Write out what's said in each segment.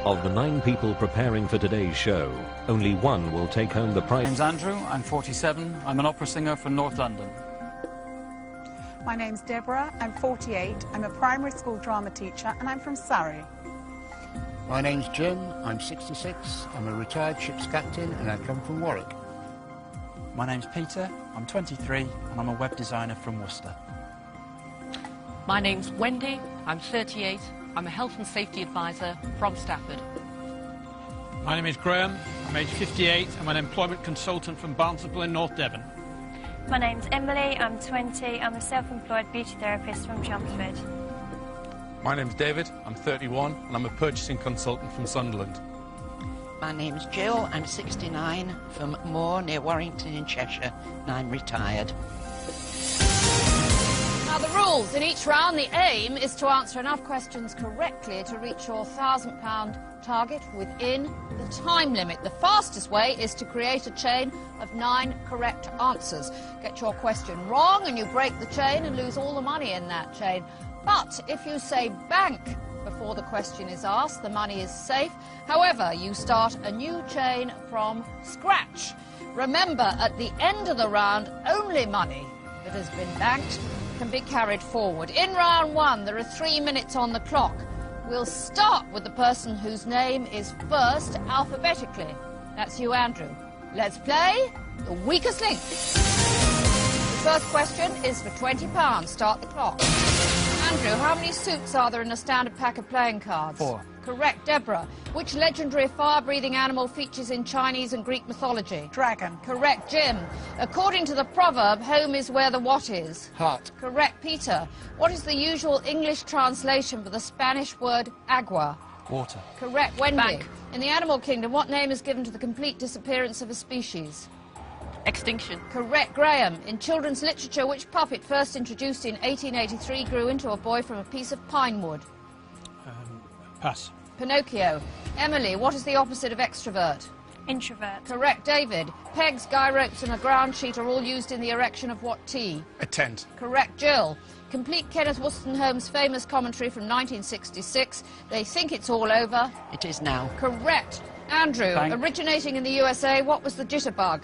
Of the 9 people preparing for today's show, only one will take home the prize. My name's Andrew, I'm 47, I'm an opera singer from North London. My name's Deborah, I'm 48, I'm a primary school drama teacher and I'm from Surrey. My name's Jim, I'm 66, I'm a retired ship's captain and I come from Warwick. My name's Peter, I'm 23 and I'm a web designer from Worcester. My name's Wendy, I'm 38, I'm a health and safety advisor from Stafford. My name is Graham, I'm aged 58, I'm an employment consultant from Barnstaple in North Devon. My name's Emily, I'm 20, I'm a self-employed beauty therapist from Chelmsford. My name's David, I'm 31 and I'm a purchasing consultant from Sunderland. My name's Jill, I'm 69, from Moor near Warrington in Cheshire, and I'm retired. Now the rules. In each round the aim is to answer enough questions correctly to reach your £1,000 target within the time limit. The fastest way is to create a chain of 9 correct answers. Get your question wrong and you break the chain and lose all the money in that chain. But if you say bank before the question is asked, the money is safe. However, you start a new chain from scratch. Remember, at the end of the round, only money that has been banked can be carried forward. In round 1, there are 3 minutes on the clock. We'll start with the person whose name is first alphabetically. That's you, Andrew. Let's play The Weakest Link. The first question is for £20. Start the clock. Andrew, how many suits are there in a standard pack of playing cards? 4. Correct. Deborah, which legendary fire-breathing animal features in Chinese and Greek mythology? Dragon. Correct. Jim, according to the proverb, home is where the what is? Heart. Correct. Peter, what is the usual English translation for the Spanish word agua? Water. Correct. Wendy, Bank. in the animal kingdom, what name is given to the complete disappearance of a species? Extinction. Correct. Graham, in children's literature, which puppet first introduced in 1883 grew into a boy from a piece of pine wood? Pass. Pinocchio. Emily, what is the opposite of extrovert? Introvert. Correct. David, pegs, guy ropes and a ground sheet are all used in the erection of what tea? A tent. Correct. Jill, complete Kenneth Wolstenholme's famous commentary from 1966. They think it's all over. It is now. Correct. Andrew, Bank. originating in the USA, what was the jitterbug?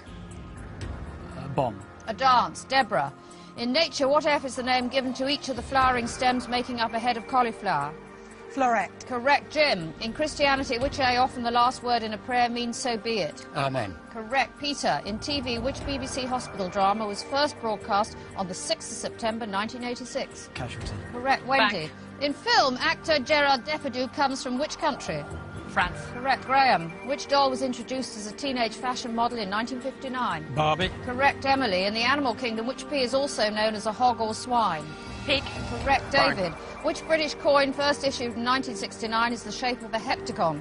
Bomb. A dance. Deborah, in nature, what F is the name given to each of the flowering stems making up a head of cauliflower? Florette. Correct. Jim, in Christianity, which A, often the last word in a prayer, means so be it? Amen. Correct. Peter, in TV, which BBC hospital drama was first broadcast on the 6th of September 1986? Casualty. Correct. Wendy, Bank. in film, actor Gerard Depardieu comes from which country? France. Correct. Graham, which doll was introduced as a teenage fashion model in 1959? Barbie. Correct. Emily, in the animal kingdom, which P is also known as a hog or swine? Pig. Correct. David, which British coin first issued in 1969 is the shape of a heptagon?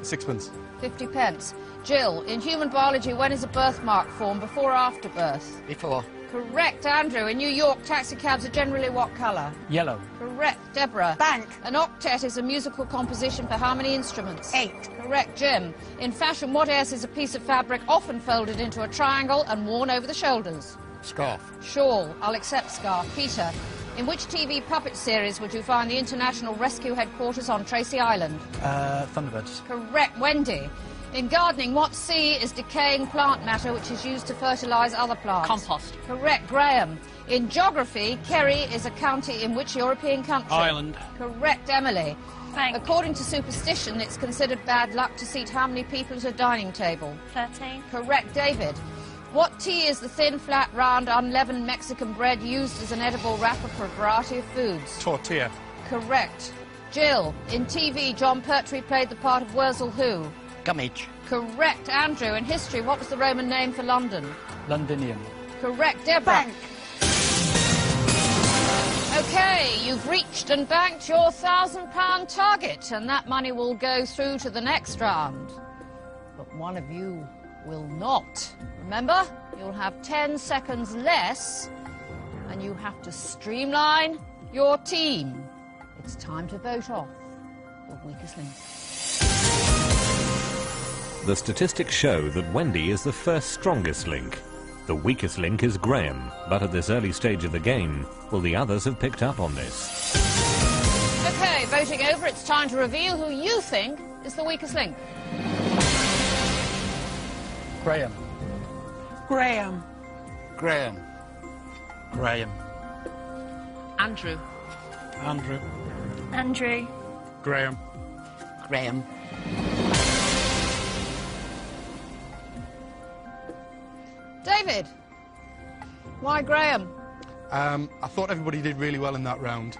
Sixpence. 50 pence. Jill, in human biology, when is a birthmark formed, before or after birth? Before. Correct. Andrew, in New York, taxicabs are generally what colour? Yellow. Correct. Deborah, Bank. an octet is a musical composition for how many instruments? 8. Correct. Jim, in fashion, what S is a piece of fabric often folded into a triangle and worn over the shoulders? Scarf. Shawl. I'll accept scarf. Peter, in which TV puppet series would you find the International Rescue Headquarters on Tracy Island? Thunderbirds. Correct. Wendy, in gardening, what C is decaying plant matter which is used to fertilise other plants? Compost. Correct. Graham, in geography, Kerry is a county in which European country? Ireland. Correct. Emily, Bank. according to superstition, it's considered bad luck to seat how many people at a dining table? 13. Correct. David, what tea is the thin, flat, round, unleavened Mexican bread used as an edible wrapper for a variety of foods? Tortilla. Correct. Jill, in TV, John Pertwee played the part of Wurzel who? Gummidge. Correct. Andrew, in history, what was the Roman name for London? Londinium. Correct. Deborah. Bank. OK, you've reached and banked your £1,000 target, and that money will go through to the next round. But one of you will not. Remember, you'll have 10 seconds less, and you have to streamline your team. It's time to vote off the weakest link. The statistics show that Wendy is the first strongest link. The weakest link is Graham, but at this early stage of the game, will the others have picked up on this? OK, voting over, it's time to reveal who you think is the weakest link? Graham. Graham. Graham. Graham. Andrew. Andrew. Andrew. Graham. Graham. David. Why Graham? I thought everybody did really well in that round.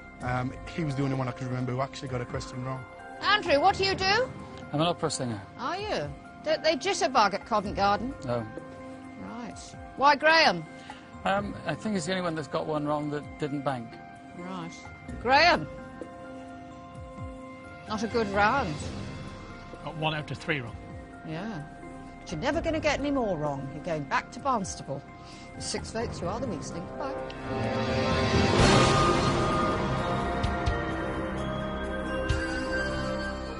He was the only one I could remember who actually got a question wrong. Andrew, what do you do? I'm an opera singer. Are you? Don't they jitterbug at Covent Garden? No. Right. Why Graham? I think he's the only one that's got one wrong that didn't bank. Right. Graham. Not a good round. Got 1 out of 3 wrong. Yeah. But you're never going to get any more wrong. You're going back to Barnstaple. With 6 votes, you are the weakest link. Bye.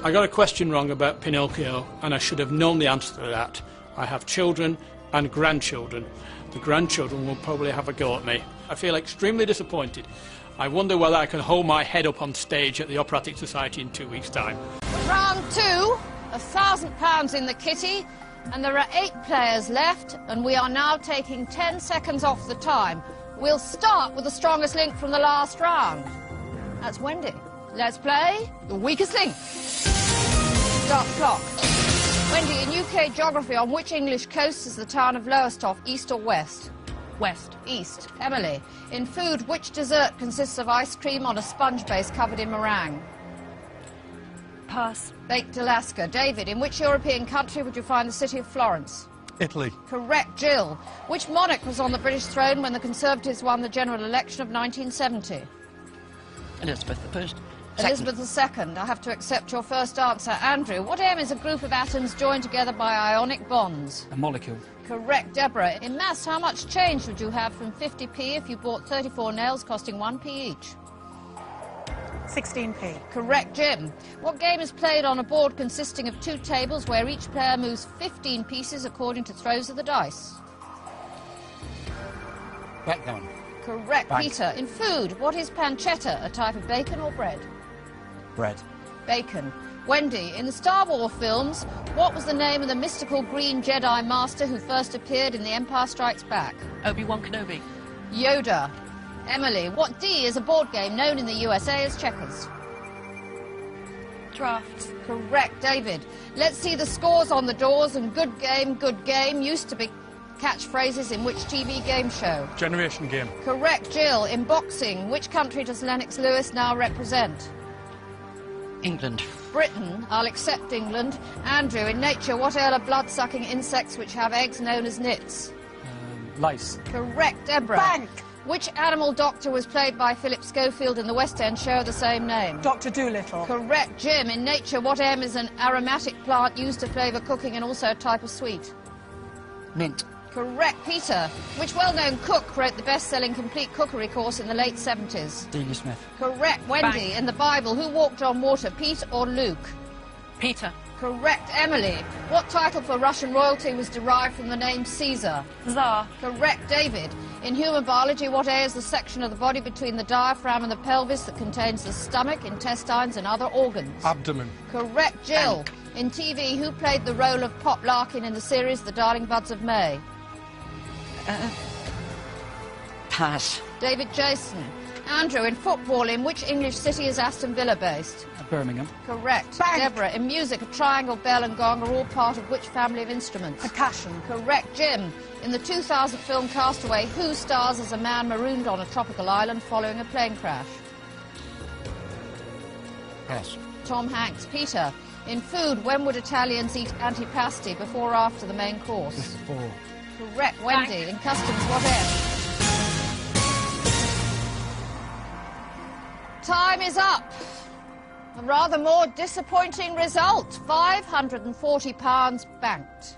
I got a question wrong about Pinocchio, and I should have known the answer to that. I have children and grandchildren. The grandchildren will probably have a go at me. I feel extremely disappointed. I wonder whether I can hold my head up on stage at the Operatic Society in 2 weeks' time. Round 2, £1,000 in the kitty, and there are 8 players left, and we are now taking 10 seconds off the time. We'll start with the strongest link from the last round. That's Wendy. Let's play the weakest link. Start clock. Wendy, in UK geography, on which English coast is the town of Lowestoft, east or west? West. East. Emily, in food, which dessert consists of ice cream on a sponge base covered in meringue? Pass. Baked Alaska. David, in which European country would you find the city of Florence? Italy. Correct. Jill, which monarch was on the British throne when the Conservatives won the general election of 1970? Elizabeth I. Elizabeth II. I have to accept your first answer. Andrew, what M is a group of atoms joined together by ionic bonds? A molecule. Correct. Deborah, in maths, how much change would you have from 50p if you bought 34 nails costing 1p each? 16p. Correct. Jim, what game is played on a board consisting of 2 tables where each player moves 15 pieces according to throws of the dice? Backgammon. Correct. Bank. Peter, in food, what is pancetta, a type of bacon or bread? Bread. Bacon. Wendy, in the Star Wars films, what was the name of the mystical green Jedi Master who first appeared in The Empire Strikes Back? Obi-Wan Kenobi. Yoda. Emily, what D is a board game known in the USA as checkers? Drafts. Correct. David, let's see the scores on the doors, and good game used to be catchphrases in which TV game show? Generation game. Correct. Jill, in boxing, which country does Lennox Lewis now represent? England. Britain. I'll accept England. Andrew, in nature, what are blood-sucking insects which have eggs known as nits? Lice. Correct. Deborah. Bank. Which animal doctor was played by Philip Schofield in the West End show of the same name? Dr. Dolittle. Correct. Jim, in nature, what M is an aromatic plant used to flavour cooking and also a type of sweet? Mint. Correct. Peter, which well-known cook wrote the best-selling complete cookery course in the late 70s? Delia Smith. Correct. Wendy, in the Bible, who walked on water, Pete or Luke? Peter. Correct. Emily, what title for Russian royalty was derived from the name Caesar? Tsar. Correct. David, in human biology, what A is the section of the body between the diaphragm and the pelvis that contains the stomach, intestines and other organs? Abdomen. Correct. Jill, in TV, who played the role of Pop Larkin in the series The Darling Buds of May? Pass. David Jason. Andrew, in football, in which English city is Aston Villa based? Birmingham. Correct. Bank. Deborah, in music, a triangle, bell and gong are all part of which family of instruments? Percussion. Correct. Jim, in the 2000 film Castaway, who stars as a man marooned on a tropical island following a plane crash? Pass. Tom Hanks. Peter, in food, when would Italians eat antipasti, before or after the main course? Before. Correct. Wendy, in customs, what F? Time is up. A rather more disappointing result. £540 banked.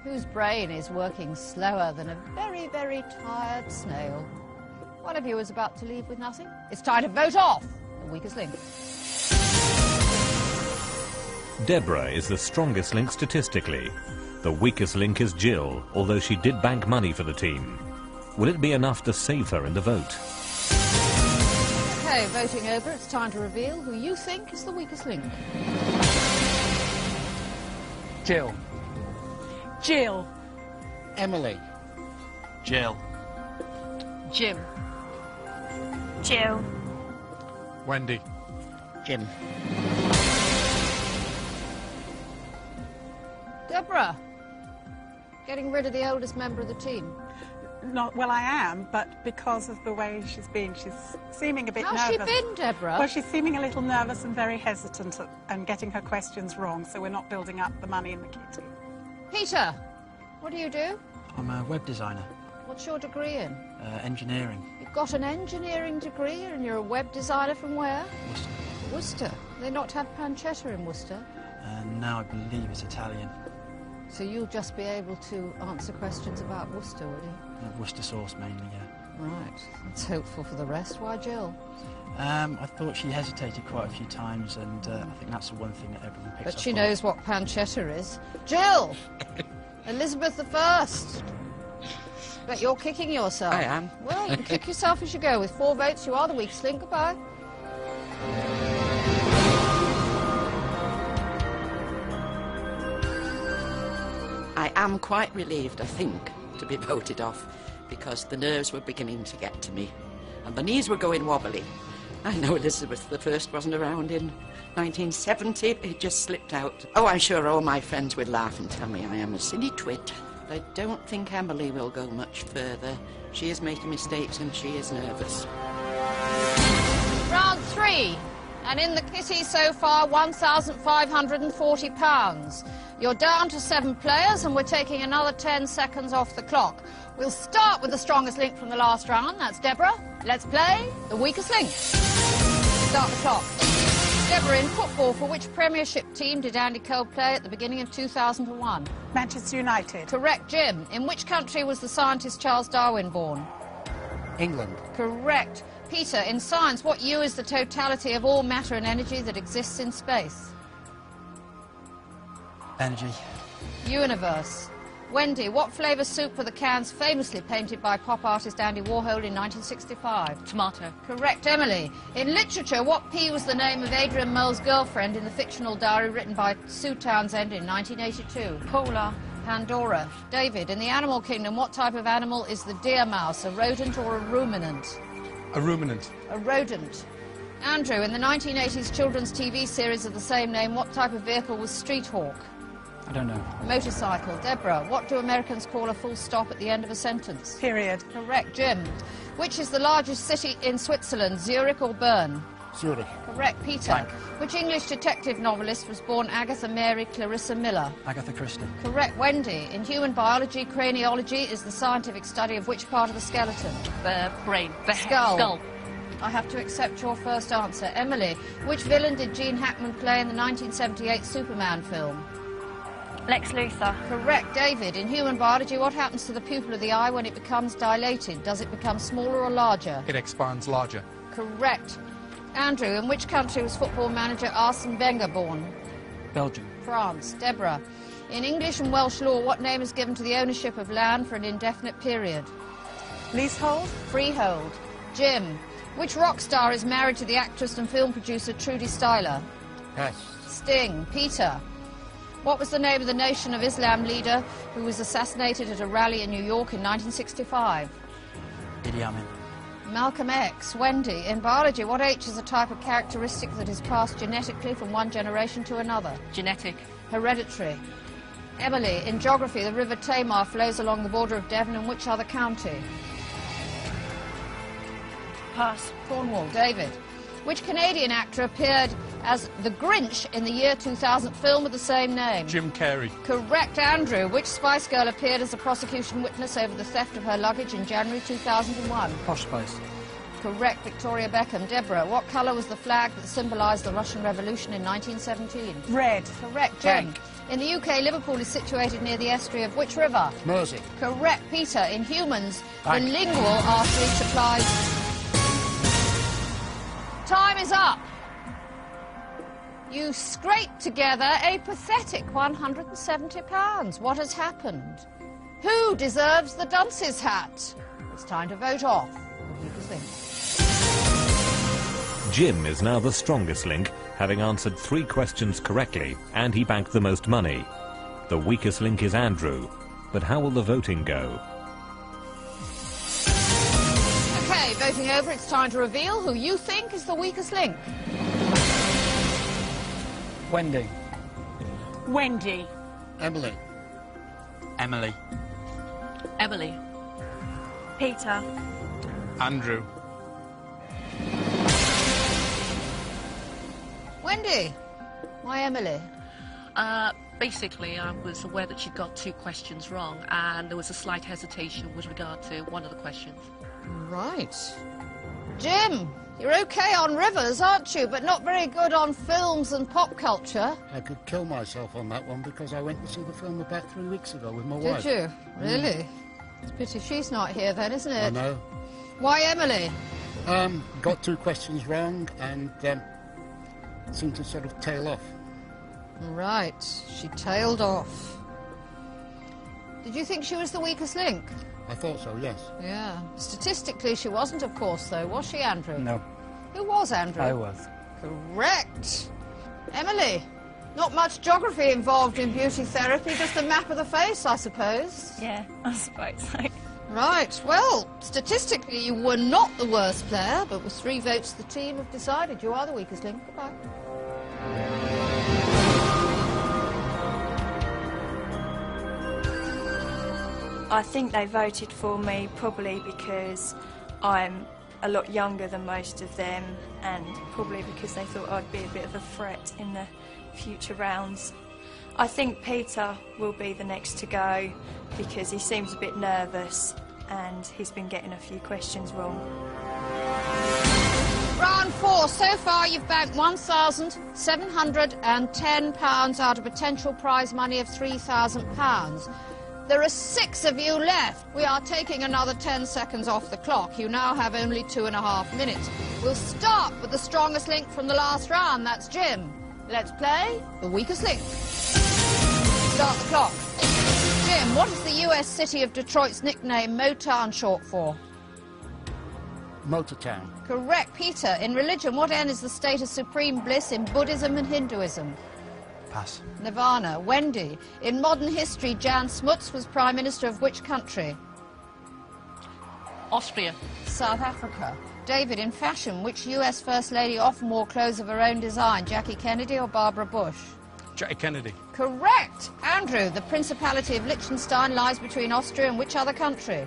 Whose brain is working slower than a very, very tired snail? One of you is about to leave with nothing. It's time to vote off the weakest link. Deborah is the strongest link statistically. The weakest link is Jill, although she did bank money for the team. Will it be enough to save her in the vote? Okay, voting over, it's time to reveal who you think is the weakest link. Jill. Jill. Emily. Jill. Jim. Jill. Wendy. Jim. Deborah. Getting rid of the oldest member of the team. Not, well, I am, but because of the way she's been, she's seeming a bit How's she nervous. been, Deborah? Well, she's seeming a little nervous and very hesitant and getting her questions wrong, so we're not building up the money in the kitty. Peter, what do you do? I'm a web designer. What's your degree in? Engineering. You've got an engineering degree and you're a web designer from where? Worcester. Worcester. They not have pancetta in Worcester? Now I believe it's Italian. So you'll just be able to answer questions about Worcester, will you? Worcester sauce mainly, yeah. Right. That's hopeful for the rest. Why Jill? I thought she hesitated quite a few times, and I think that's the one thing that everyone picks up But she on. knows what pancetta is. Jill! Elizabeth I. Bet you're kicking yourself. I am. Well, you can kick yourself as you go. With 4 votes, you are the weakest link. Goodbye. I am quite relieved, I think, to be voted off, because the nerves were beginning to get to me, and the knees were going wobbly. I know Elizabeth I wasn't around in 1970, it just slipped out. Oh, I'm sure all my friends would laugh and tell me I am a silly twit. I don't think Emily will go much further. She is making mistakes and she is nervous. Round 3. And in the kitty so far, £1,540. You're down to 7 players and we're taking another 10 seconds off the clock. We'll start with the strongest link from the last round. That's Deborah. Let's play the weakest link. Start the clock. Deborah, in football, for which Premiership team did Andy Cole play at the beginning of 2001? Manchester United. Correct. Jim, in which country was the scientist Charles Darwin born? England. Correct. Peter, in science, what U is the totality of all matter and energy that exists in space? Energy. Universe. Wendy, what flavour soup were the cans famously painted by pop artist Andy Warhol in 1965? Tomato. Correct. Emily, in literature, what P was the name of Adrian Mole's girlfriend in the fictional diary written by Sue Townsend in 1982? Paula. Pandora. David, in the animal kingdom, what type of animal is the deer mouse, a rodent or a ruminant? A ruminant. A rodent. Andrew, in the 1980s children's TV series of the same name, what type of vehicle was Street Hawk? I don't know. Motorcycle. Deborah, what do Americans call a full stop at the end of a sentence? Period. Correct. Jim, which is the largest city in Switzerland, Zurich or Bern? Zurich. Correct. Peter, which English detective novelist was born Agatha Mary Clarissa Miller? Agatha Christie. Correct. Wendy, in human biology, craniology is the scientific study of which part of the skeleton? The brain. The Skull. skull. I have to accept your first answer. Emily, which villain did Gene Hackman play in the 1978 Superman film? Lex Luthor. Correct. David, in human biology, what happens to the pupil of the eye when it becomes dilated? Does it become smaller or larger? It expands larger. Correct. Andrew, in which country was football manager Arsene Wenger born? Belgium. France. Deborah, in English and Welsh law, what name is given to the ownership of land for an indefinite period? Leasehold. Freehold. Jim, which rock star is married to the actress and film producer Trudy Styler? Yes. Sting. Peter, what was the name of the Nation of Islam leader who was assassinated at a rally in New York in 1965? Idi Amin. Malcolm X. Wendy, in biology, what H is a type of characteristic that is passed genetically from one generation to another? Genetic. Hereditary. Emily, in geography, the River Tamar flows along the border of Devon and which other county? Pass. Cornwall. David, which Canadian actor appeared as the Grinch in the year 2000 film with the same name? Jim Carrey. Correct. Andrew, which Spice Girl appeared as a prosecution witness over the theft of her luggage in January 2001? Posh Spice. Correct. Victoria Beckham. Deborah, what colour was the flag that symbolised the Russian Revolution in 1917? Red. Correct. Jim, in the UK, Liverpool is situated near the estuary of which river? Mersey. Correct. Peter, in humans, the lingual artery supplies... Time is up. You scraped together a pathetic £170. What has happened? Who deserves the dunce's hat? It's time to vote off. What do you think? Jim is now the strongest link, having answered 3 questions correctly, and he banked the most money. The weakest link is Andrew, but how will the voting go? OK, voting over, it's time to reveal who you think is the weakest link. Wendy. Wendy. Emily. Emily. Emily. Peter. Andrew. Wendy. Why Emily? Basically, I was aware that she got 2 questions wrong, and there was a slight hesitation with regard to one of the questions. Right. Jim, you're OK on rivers, aren't you? But not very good on films and pop culture. I could kill myself on that one because I went to see the film about 3 weeks ago with my Did wife. you? Really? It's a pity she's not here then, isn't it? I know. Why Emily? Got 2 questions wrong and seemed to sort of tail off. Right, she tailed off. Did you think she was the weakest link? I thought so, yes. Yeah. Statistically, she wasn't, of course, though, was she, Andrew? No. Who was Andrew? I was. Correct. Emily, not much geography involved in beauty therapy, just a map of the face, I suppose. Yeah, I suppose so. Right, well, statistically, you were not the worst player, but with 3 votes, the team have decided you are the weakest link. Goodbye. I think they voted for me probably because I'm a lot younger than most of them, and probably because they thought I'd be a bit of a threat in the future rounds. I think Peter will be the next to go because he seems a bit nervous and he's been getting a few questions wrong. Round 4. So far, you've banked £1,710 out of potential prize money of £3,000. There are 6 of you left. We are taking another 10 seconds off the clock. You now have only 2.5 minutes. We'll start with the strongest link from the last round. That's Jim. Let's play the weakest link. Start the clock. Jim, what is the US city of Detroit's nickname Motown short for? Motortown. Correct. Peter, in religion, what end is the state of supreme bliss in Buddhism and Hinduism? Pass. Nirvana. Wendy, in modern history, Jan Smuts was Prime Minister of which country? Austria. South Africa. David, in fashion, which US First Lady often wore clothes of her own design, Jackie Kennedy or Barbara Bush? Jackie Kennedy. Correct. Andrew, the Principality of Liechtenstein lies between Austria and which other country?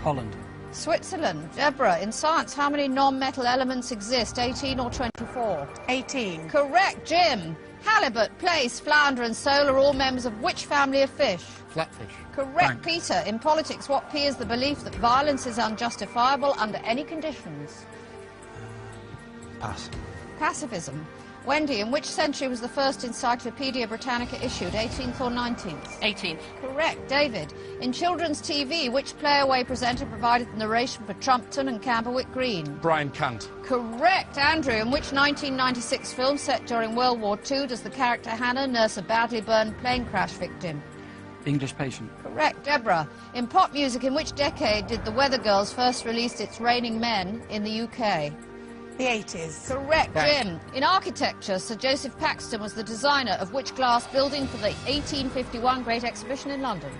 Holland. Switzerland. Deborah, in science, how many non-metal elements exist, 18 or 24? 18. Correct. Jim, halibut, plaice, flounder and sole are all members of which family of fish? Flatfish. Correct. Peter, in politics, what P is the belief that violence is unjustifiable under any conditions? Pass. Pacifism. Wendy, in which century was the first Encyclopaedia Britannica issued, 18th or 19th? 18th. Correct. David, in children's TV, which play-away presenter provided the narration for Trumpton and Camberwick Green? Brian Cant. Correct. Andrew, in which 1996 film set during World War II does the character Hannah nurse a badly burned plane crash victim? English Patient. Correct. Deborah, in pop music, in which decade did the Weather Girls first release its Raining Men in the UK? The 80s. Correct. Jim, in architecture, Sir Joseph Paxton was the designer of which glass building for the 1851 Great Exhibition in London?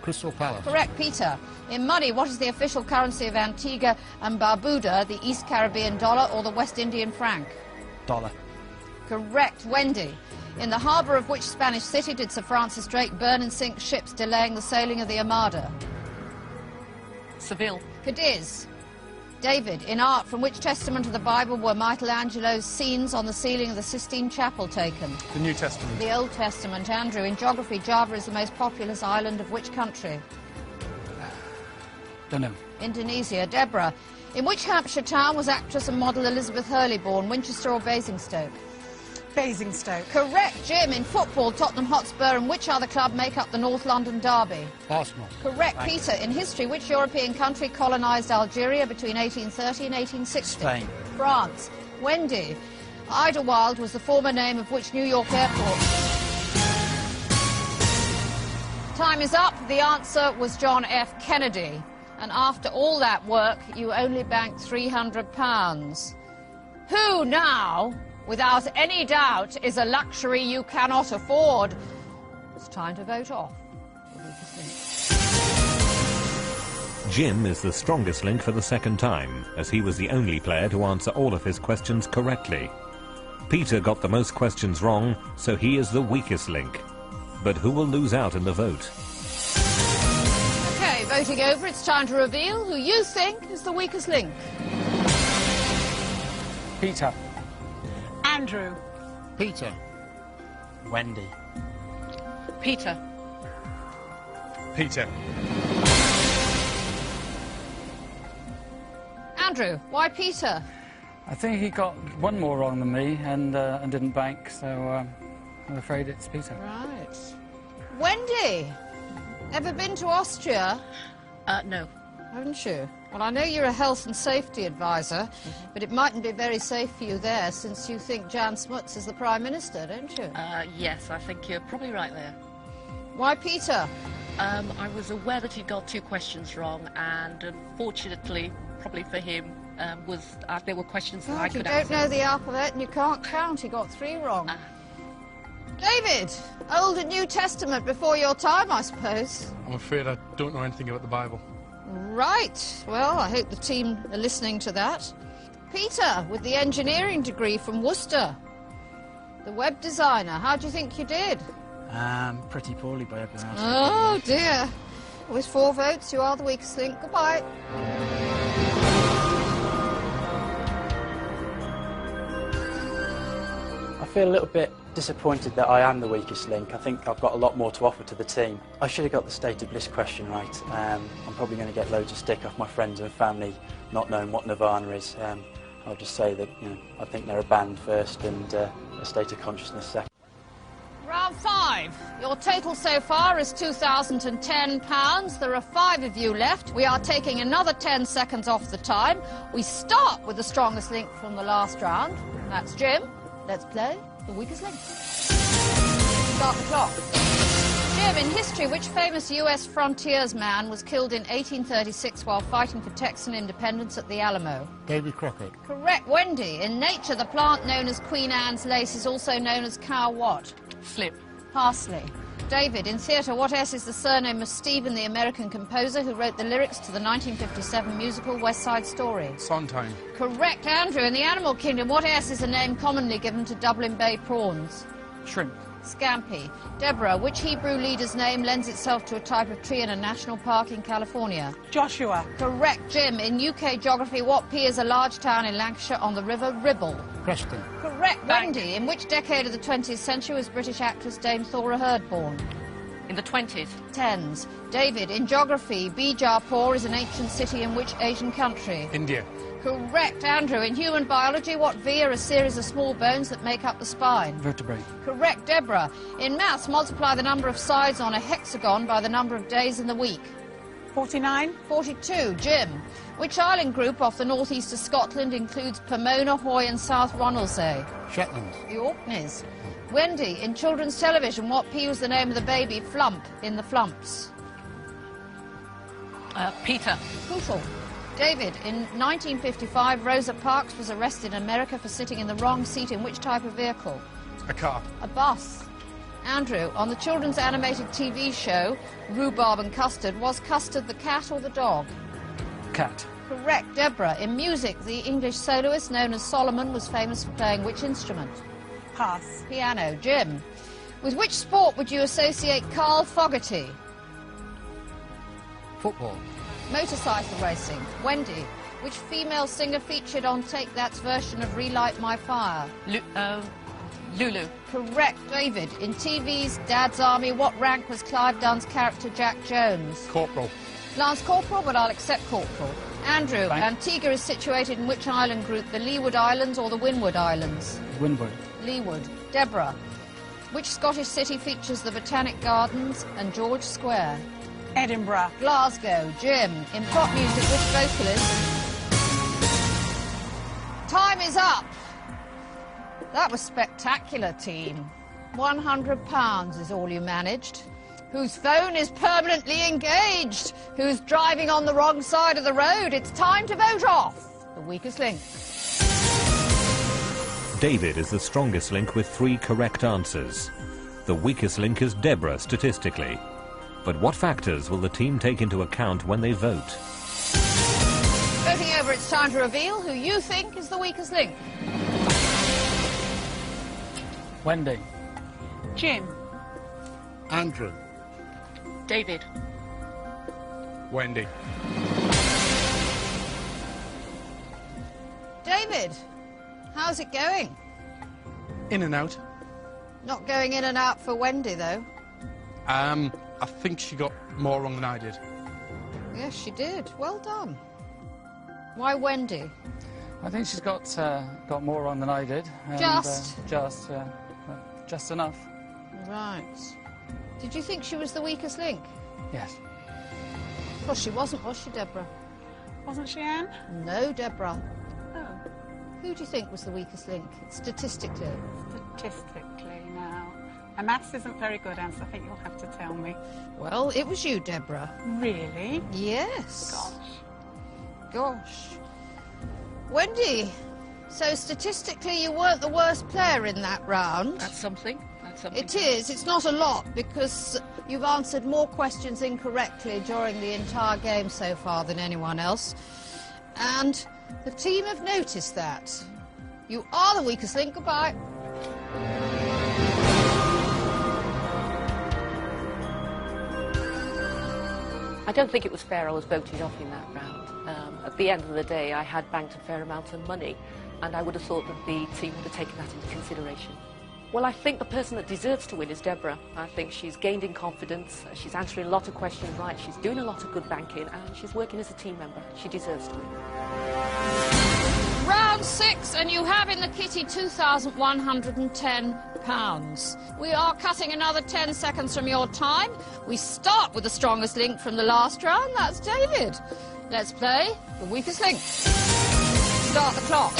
Crystal Palace. Correct. Peter, in money, what is the official currency of Antigua and Barbuda, the East Caribbean dollar or the West Indian franc? Dollar. Correct. Wendy, in the harbour of which Spanish city did Sir Francis Drake burn and sink ships delaying the sailing of the Armada? Seville. Cadiz. David, in art, from which testament of the Bible were Michelangelo's scenes on the ceiling of the Sistine Chapel taken? The New Testament. The Old Testament. Andrew, in geography, Java is the most populous island of which country? Don't know. Indonesia. Deborah, in which Hampshire town was actress and model Elizabeth Hurley born, Winchester or Basingstoke? Basingstoke. Correct. Jim, in football, Tottenham Hotspur and which other club make up the North London derby? Arsenal. Correct. Peter, in history, which European country colonised Algeria between 1830 and 1860? Spain. France. Wendy, Idlewild was the former name of which New York airport? Time is up. The answer was John F. Kennedy. And after all that work, you only banked £300. Who now without any doubt, is a luxury you cannot afford. It's time to vote off the weakest link. Jim is the strongest link for the second time, as he was the only player to answer all of his questions correctly. Peter got the most questions wrong, so he is the weakest link. But who will lose out in the vote? OK, voting over, it's time to reveal who you think is the weakest link. Peter. Andrew. Peter. Wendy. Peter. Peter. Andrew, why Peter? I think he got one more wrong than me and didn't bank, so I'm afraid it's Peter. Right. Wendy, ever been to Austria? No. Haven't you? Well, I know you're a health and safety advisor, but it mightn't be very safe for you there since you think Jan Smuts is the Prime Minister, don't you? Yes, I think you're probably right there. Why Peter? I was aware that he'd got 2 questions wrong, and unfortunately, probably for him, there were questions that I You could don't answer. know the alphabet and you can't count. He got 3 wrong. David, Old and New Testament before your time, I suppose. I'm afraid I don't know anything about the Bible. Right. Well, I hope the team are listening to that. Peter, with the engineering degree from Worcester. The web designer. How do you think you did? Pretty poorly by everyone else. Oh, dear. With 4 votes, you are the weakest link. Goodbye. I feel a little bit disappointed that I am the weakest link. I think I've got a lot more to offer to the team. I should have got the state of bliss question right. I'm probably going to get loads of stick off my friends and family not knowing what Nirvana is. I'll just say that I think they're a band first and a state of consciousness second. Round 5. Your total so far is £2,010. There are 5 of you left. We are taking another 10 seconds off the time. We start with the strongest link from the last round. That's Jim. Let's play the weakest link. Start the clock. Jim, in history, which famous US frontiersman was killed in 1836 while fighting for Texan independence at the Alamo? Davy Crockett. Correct. Wendy, in nature, the plant known as Queen Anne's lace is also known as cow what? Slip. Parsley. David, in theatre, what S is the surname of Stephen, the American composer who wrote the lyrics to the 1957 musical West Side Story? Sondheim. Correct. Andrew, in the animal kingdom, what S is a name commonly given to Dublin Bay prawns? Shrimp. Scampi. Deborah, which Hebrew leader's name lends itself to a type of tree in a national park in California? Joshua. Correct. Jim, in UK geography, what P is a large town in Lancashire on the River Ribble? Preston. Correct. Wendy, in which decade of the 20th century was British actress Dame Thora Hird born? In the 20s. Tens. David, in geography, Bijapur is an ancient city in which Asian country? India. Correct. Andrew, in human biology, what V are a series of small bones that make up the spine? Vertebrae. Correct. Deborah, in maths, multiply the number of sides on a hexagon by the number of days in the week. 49. 42. Jim, which island group off the northeast of Scotland includes Pomona, Hoy and South Ronaldsay? Shetland. The Orkneys. Wendy, in children's television, what P was the name of the baby Flump in the Flumps? Peter. Pootle. David, in 1955, Rosa Parks was arrested in America for sitting in the wrong seat in which type of vehicle? A car. A bus. Andrew, on the children's animated TV show, Rhubarb and Custard, was Custard the cat or the dog? Cat. Correct. Deborah, in music, the English soloist known as Solomon was famous for playing which instrument? Pass. Piano. Jim, with which sport would you associate Carl Fogarty? Football. Motorcycle racing. Wendy, which female singer featured on Take That's version of Relight My Fire? Lulu. Correct. David, in TV's Dad's Army, what rank was Clive Dunn's character Jack Jones? Corporal. Lance Corporal, but I'll accept Corporal. Andrew, Thanks. Antigua is situated in which island group, the Leeward Islands or the Windward Islands? Windward. Leeward. Deborah, which Scottish city features the Botanic Gardens and George Square? Edinburgh. Glasgow. Jim, in pop music, which vocalist? Time is up. That was spectacular, team. £100 is all you managed. Whose phone is permanently engaged? Who's driving on the wrong side of the road? It's time to vote off the weakest link. David is the strongest link with 3 correct answers. The weakest link is Deborah, statistically. But what factors will the team take into account when they vote? Voting over, it's time to reveal who you think is the weakest link. Wendy. Jim. Andrew. David. Wendy. David, how's it going? In and out. Not going in and out for Wendy, though. I think she got more wrong than I did. Yes, she did. Well done. Why Wendy? I think she's got more wrong than I did. And, just enough. Right. Did you think she was the weakest link? Yes. Well, she wasn't, was she, Deborah? Wasn't she, Anne? No, Deborah. Oh. Who do you think was the weakest link, statistically? Statistically, now. My maths isn't very good, Anne, so I think you'll have to tell me. Well, it was you, Deborah. Really? Yes. Gosh. Gosh. Wendy, so statistically you weren't the worst player in that round. That's something. That's something. It is. It's not a lot, because you've answered more questions incorrectly during the entire game so far than anyone else. And the team have noticed that. You are the weakest link. Goodbye. I don't think it was fair I was voted off in that round. At the end of the day, I had banked a fair amount of money, and I would have thought that the team would have taken that into consideration. Well, I think the person that deserves to win is Deborah. I think she's gained in confidence, she's answering a lot of questions right, she's doing a lot of good banking, and she's working as a team member. She deserves to win. Round 6, and you have in the kitty £2,110. We are cutting another 10 seconds from your time. We start with the strongest link from the last round. That's David. Let's play the weakest link. Start the clock.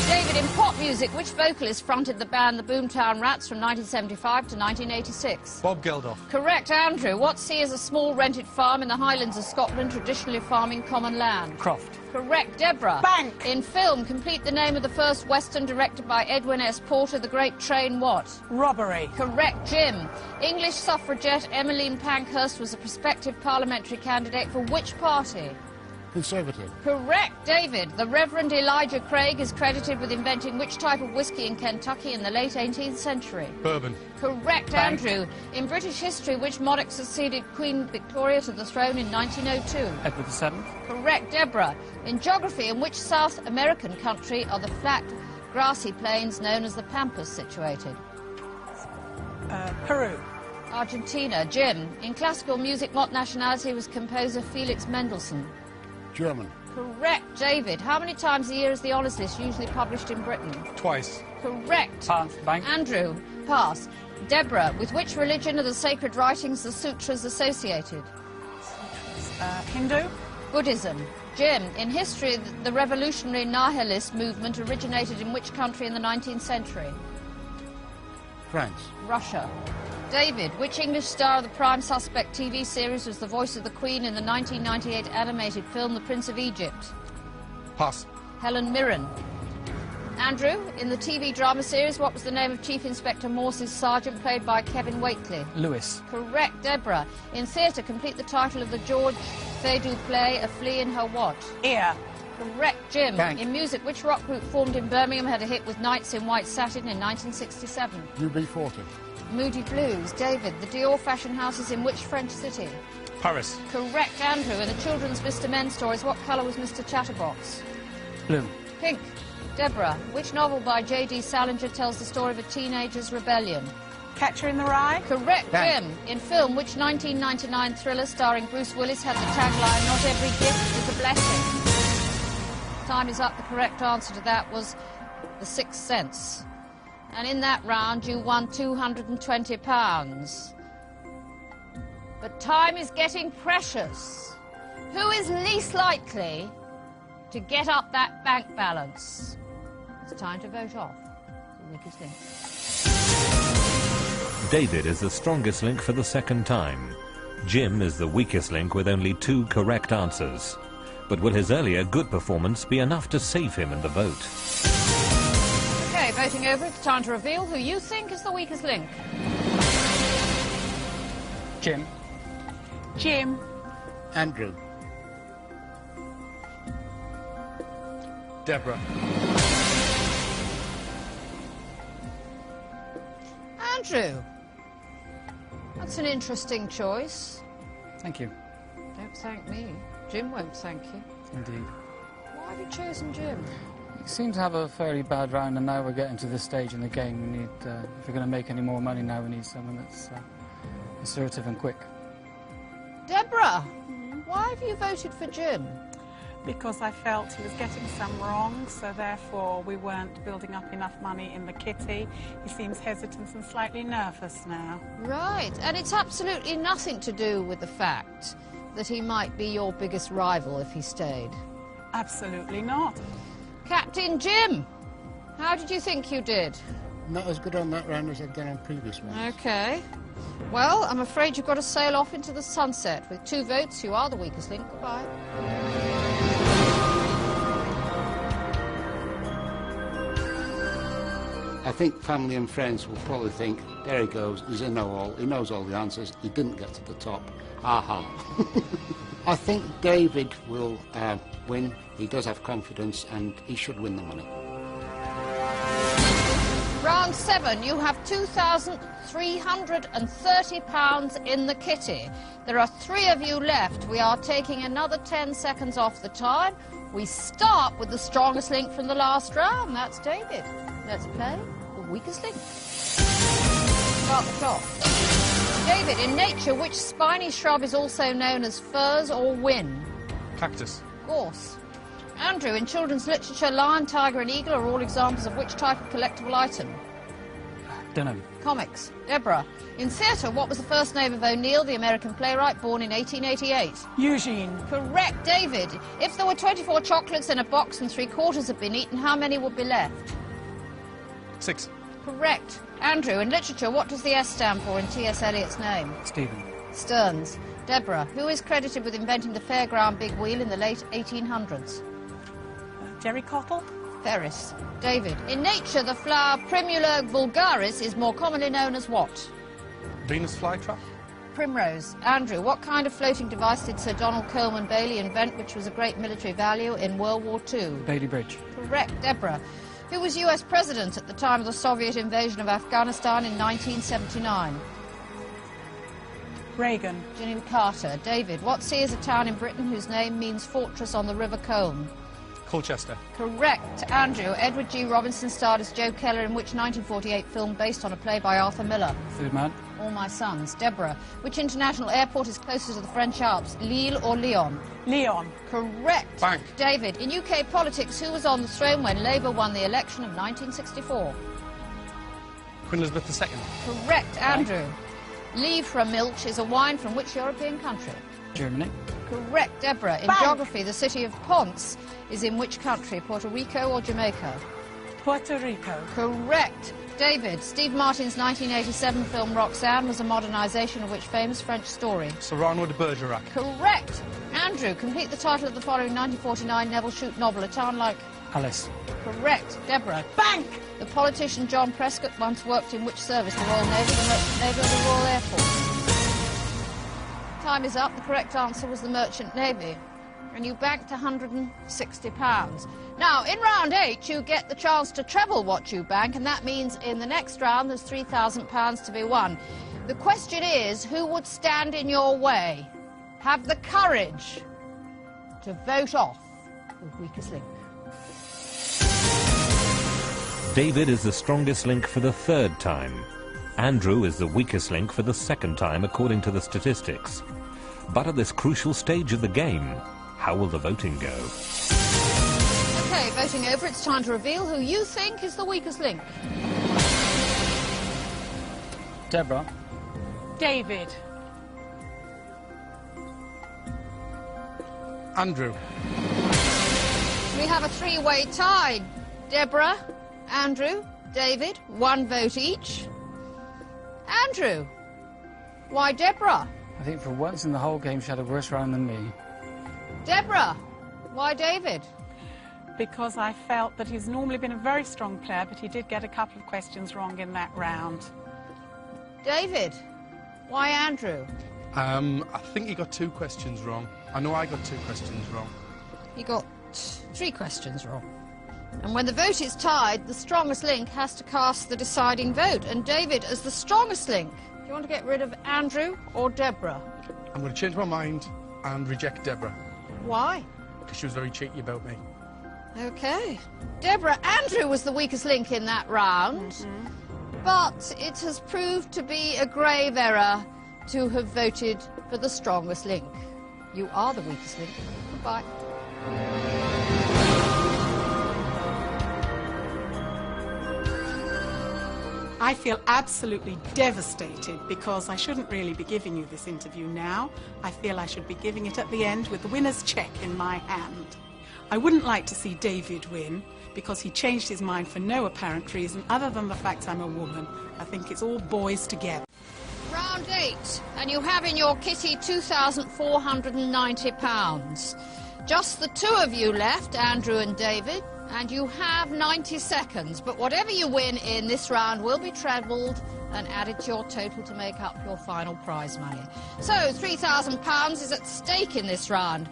David, in pop music, which vocalist fronted the band the Boomtown Rats from 1975 to 1986? Bob Geldof. Correct, Andrew. What sea is a small rented farm in the Highlands of Scotland, traditionally farming common land? Croft. Correct, Deborah. Bank. In film, complete the name of the first Western directed by Edwin S. Porter, The Great Train what? Robbery. Correct, Jim. English suffragette Emmeline Pankhurst was a prospective parliamentary candidate for which party? Conservative. Correct, David. The Reverend Elijah Craig is credited with inventing which type of whiskey in Kentucky in the late 18th century? Bourbon. Correct, Bank. Andrew. In British history, which monarch succeeded Queen Victoria to the throne in 1902? Edward VII. Correct, Deborah. In geography, in which South American country are the flat, grassy plains known as the Pampas situated? Peru. Argentina. Jim. In classical music, what nationality was composer Felix Mendelssohn? German. Correct, David. How many times a year is the Honours List usually published in Britain? Twice. Correct. Pass. Bank. Andrew. Pass. Deborah. With which religion are the sacred writings, the sutras, associated? Hindu. Buddhism. Jim. In history, the revolutionary nihilist movement originated in which country in the 19th century? France. Russia. David, which English star of the Prime Suspect TV series was the voice of the Queen in the 1998 animated film The Prince of Egypt? Pass. Helen Mirren. Andrew, in the TV drama series, what was the name of Chief Inspector Morse's sergeant played by Kevin Whately? Lewis. Correct, Deborah. In theatre, complete the title of the George Feydeau play, A Flea in Her what? Ear. Correct, Jim. Bank. In music, which rock group formed in Birmingham had a hit with Nights in White Satin in 1967? UB40. Moody Blues. David, the Dior fashion house is in which French city? Paris. Correct, Andrew. In the children's Mr. Men stories, what colour was Mr. Chatterbox? Blue. Pink. Deborah, which novel by J.D. Salinger tells the story of a teenager's rebellion? Catcher in the Rye. Correct, Bank. Jim. In film, which 1999 thriller starring Bruce Willis had the tagline, "Not every gift is a blessing"? Time is up. The correct answer to that was The Sixth Sense. And in that round, you won £220. But time is getting precious. Who is least likely to get up that bank balance? It's time to vote off the weakest link. David is the strongest link for the second time. Jim is the weakest link with only 2 correct answers. But will his earlier good performance be enough to save him in the vote? Okay, OK, voting over, it's time to reveal who you think is the weakest link. Jim. Jim. Andrew. Deborah. Andrew. That's an interesting choice. Thank you. Don't thank me. Jim won't thank you. Indeed. Why have you chosen Jim? We seem to have a fairly bad round, and now we're getting to this stage in the game. We need, if we're going to make any more money now, we need someone that's assertive and quick. Deborah, why have you voted for Jim? Because I felt he was getting some wrong, so therefore we weren't building up enough money in the kitty. He seems hesitant and slightly nervous now. Right, and it's absolutely nothing to do with the fact that he might be your biggest rival if he stayed. Absolutely not. Captain Jim, how did you think you did? Not as good on that round as I've done on previous ones. OK. Well, I'm afraid you've got to sail off into the sunset. With 2 votes, you are the weakest link. Goodbye. I think family and friends will probably think, there he goes, he's a know-all, he knows all the answers, he didn't get to the top. Aha. I think David will win. He does have confidence and he should win the money. Round 7, you have £2,330 in the kitty. There are 3 of you left. We are taking another 10 seconds off the time. We start with the strongest link from the last round. That's David. Let's play the weakest link. Start the clock. David, in nature, which spiny shrub is also known as furze or whin? Cactus. Gorse. Andrew, in children's literature, lion, tiger and eagle are all examples of which type of collectible item? Don't know. Comics. Deborah, in theatre, what was the first name of O'Neill, the American playwright, born in 1888? Eugene. Correct. David, if there were 24 chocolates in a box and 3/4 had been eaten, how many would be left? 6. Correct. Andrew, in literature, what does the S stand for in T.S. Eliot's name? Stephen. Stearns. Deborah, who is credited with inventing the fairground big wheel in the late 1800s? Jerry Cottle. Ferris. David, in nature, the flower Primula vulgaris is more commonly known as what? Venus flytrap. Primrose. Andrew, what kind of floating device did Sir Donald Coleman Bailey invent, which was of great military value in World War II? Bailey Bridge. Correct. Deborah, who was US President at the time of the Soviet invasion of Afghanistan in 1979? Reagan. Jimmy Carter. David, what sea is a town in Britain whose name means fortress on the River Colne? Colchester. Correct. Andrew, Edward G. Robinson starred as Joe Keller in which 1948 film based on a play by Arthur Miller? Third Man. All My Sons. Deborah, which international airport is closer to the French Alps, Lille or Lyon? Lyon. Correct. Bank. David, in UK politics, who was on the throne when Labour won the election of 1964? Queen Elizabeth II. Correct. Andrew, Livre Milch is a wine from which European country? Germany. Correct. Deborah, in geography, the city of Ponce is in which country, Puerto Rico or Jamaica? Puerto Rico. Correct. David, Steve Martin's 1987 film Roxanne was a modernisation of which famous French story? Cyrano de Bergerac. Correct. Andrew, complete the title of the following 1949 Neville Shute novel, A Town Like... Alice. Correct. Deborah. Bank! The politician John Prescott once worked in which service? The Royal Navy, the Merchant Navy or the Royal Air Force? Time is up. The correct answer was the Merchant Navy. And you banked £160. Now, in round 8, you get the chance to treble what you bank, and that means in the next round there's £3,000 to be won. The question is, who would stand in your way? Have the courage to vote off the weakest link. David is the strongest link for the 3rd time. Andrew is the weakest link for the 2nd time, according to the statistics. But at this crucial stage of the game, how will the voting go? OK, voting over, it's time to reveal who you think is the weakest link. Deborah. David. Andrew. We have a 3-way tie. Deborah, Andrew, David, 1 vote each. Andrew. Why Deborah? I think for once in the whole game she had a worse round than me. Deborah. Why David? because I felt that he's normally been a very strong player, but he did get a couple of questions wrong in that round. David, why Andrew? I think he got 2 questions wrong. I know I got 2 questions wrong. He got 3 questions wrong. And when the vote is tied, the strongest link has to cast the deciding vote. And David, as the strongest link, do you want to get rid of Andrew or Deborah? I'm going to change my mind and reject Deborah, Why? because she was very cheeky about me. OK. Deborah, Andrew was the weakest link in that round. But it has proved to be a grave error to have voted for the strongest link. You are the weakest link. Goodbye. I feel absolutely devastated because I shouldn't really be giving you this interview now. I feel I should be giving it at the end with the winner's cheque in my hand. I wouldn't like to see David win because he changed his mind for no apparent reason other than the fact I'm a woman. I think it's all boys together. Round 8, and you have in your kitty £2,490. Just the 2 of you left, Andrew and David, and you have 90 seconds. But whatever you win in this round will be trebled and added to your total to make up your final prize money. So £3,000 is at stake in this round.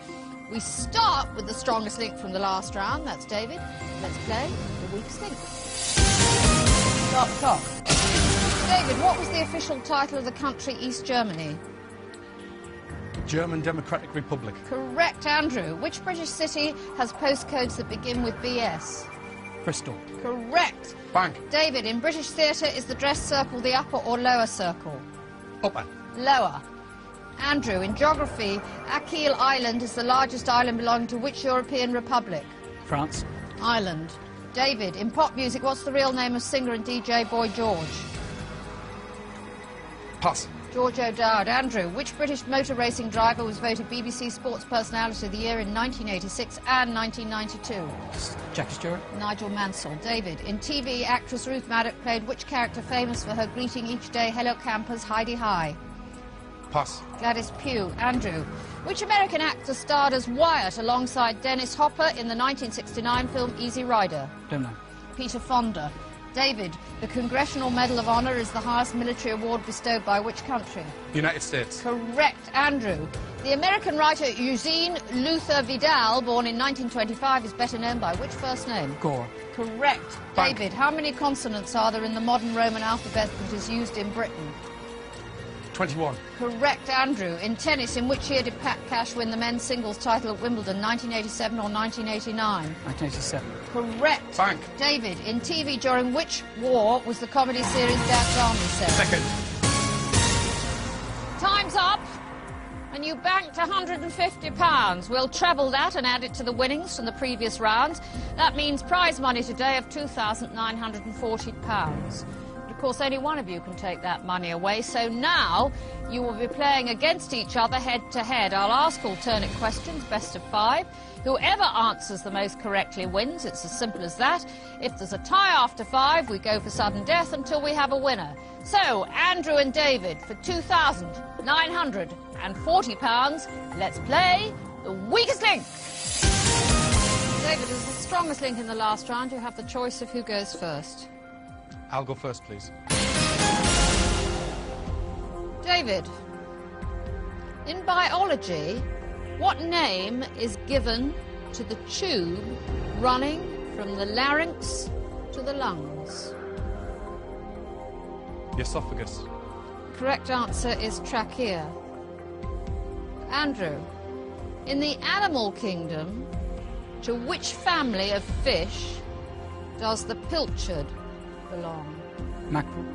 We start with the strongest link from the last round. That's David. Let's play the weakest link. Start the clock. David, what was the official title of the country East Germany? German Democratic Republic. Correct, Andrew. Which British city has postcodes that begin with BS? Bristol. Correct. Bank. David, in British theatre, is the dress circle the upper or lower circle? Upper. Lower. Andrew, in geography, Achill Island is the largest island belonging to which European republic? France. Ireland. David, in pop music, what's the real name of singer and DJ Boy George? Pass. George O'Dowd. Andrew, which British motor racing driver was voted BBC Sports Personality of the Year in 1986 and 1992? Jackie Stewart. Nigel Mansell. David, in TV, actress Ruth Maddock played which character famous for her greeting each day, hello campers, Heidi Hi? Pass. Gladys Pugh. Andrew, which American actor starred as Wyatt alongside Dennis Hopper in the 1969 film Easy Rider? Don't know. Peter Fonda. David, the Congressional Medal of Honor is the highest military award bestowed by which country? United States. Correct, Andrew. The American writer Eugene Luther Vidal, born in 1925, is better known by which first name? Gore. Correct. Bank. David, how many consonants are there in the modern Roman alphabet that is used in Britain? 21. Correct, Andrew. In tennis, in which year did Pat Cash win the men's singles title at Wimbledon, 1987 or 1989? 1987. Correct. Bank. David, in TV, during which war was the comedy series Dad's Army set? Second. Time's up, and you banked £150. We'll treble that and add it to the winnings from the previous rounds. That means prize money today of £2,940. Of course, only one of you can take that money away, so now you will be playing against each other head-to-head. I'll ask alternate questions, best of 5. Whoever answers the most correctly wins. It's as simple as that. If there's a tie after 5, we go for sudden death until we have a winner. So, Andrew and David, for £2,940, let's play the weakest link. David, as the strongest link in the last round, you have the choice of who goes first. I'll go first, please. David, in biology, what name is given to the tube running from the larynx to the lungs? The esophagus. Correct answer is trachea. Andrew, in the animal kingdom, to which family of fish does the pilchard belong? Mackerel.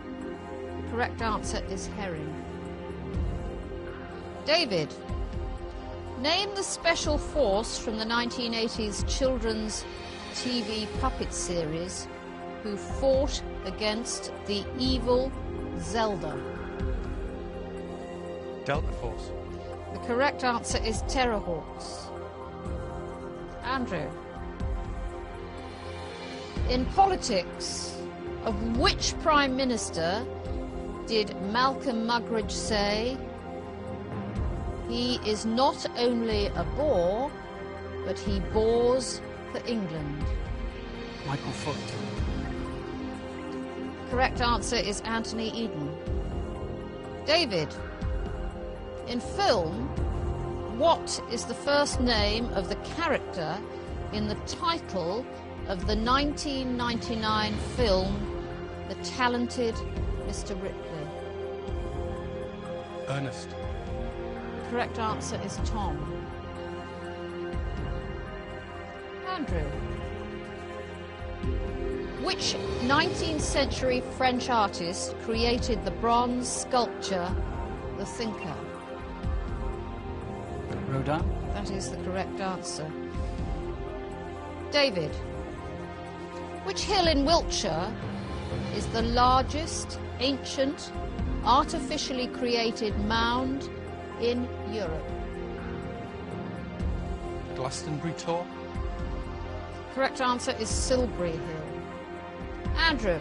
The correct answer is herring. David, name the special force from the 1980s children's TV puppet series who fought against the evil Zelda. Delta Force. The correct answer is Terrorhawks. Andrew, in politics, of which Prime Minister did Malcolm Muggeridge say, "He is not only a bore, but he bores for England? Michael Foot. Correct answer is Anthony Eden. David, in film, what is the first name of the character in the title of the 1999 film The Talented Mr. Ripley? Ernest. Correct answer is Tom. Andrew, which 19th century French artist created the bronze sculpture The Thinker? Rodin. That is the correct answer. David, which hill in Wiltshire is the largest ancient artificially created mound in Europe? Glastonbury Tor. Correct answer is Silbury Hill. Andrew,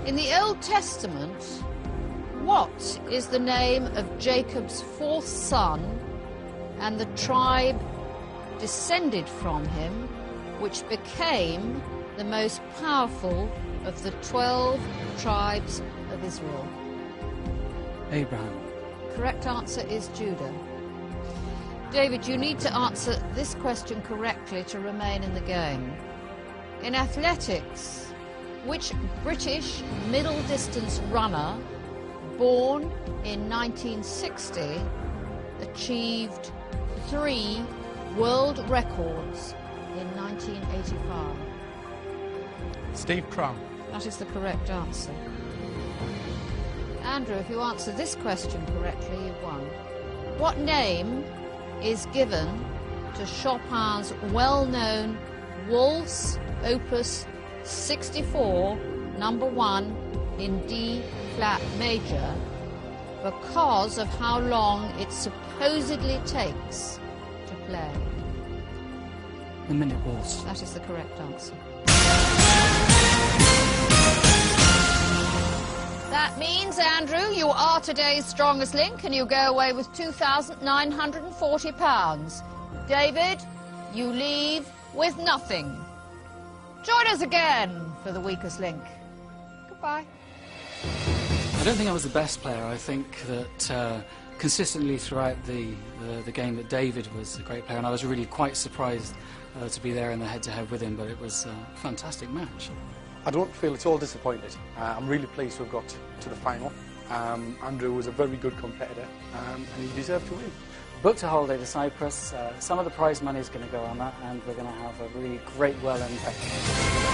in the Old Testament, what is the name of Jacob's fourth son and the tribe descended from him, which became the most powerful of the 12 tribes of Israel? Abraham. Correct answer is Judah. David, you need to answer this question correctly to remain in the game. In athletics, which British middle distance runner born in 1960 achieved 3 world records in 1985? Steve Cram. That is the correct answer. Andrew, if you answer this question correctly, you've won. What name is given to Chopin's well-known Waltz Opus 64, number 1 in D-flat major, because of how long it supposedly takes to play? The Minute Waltz. That is the correct answer. That means, Andrew, you are today's strongest link and you go away with £2,940. David, you leave with nothing. Join us again for the weakest link. Goodbye. I don't think I was the best player. I think that consistently throughout the game that David was a great player, and I was really quite surprised to be there in the head-to-head with him, but it was a fantastic match. I don't feel at all disappointed. I'm really pleased to have got to the final. Andrew was a very good competitor and he deserved to win. Booked a holiday to Cyprus. Some of the prize money is going to go on that, and we're going to have a really great, well-earned paycheck.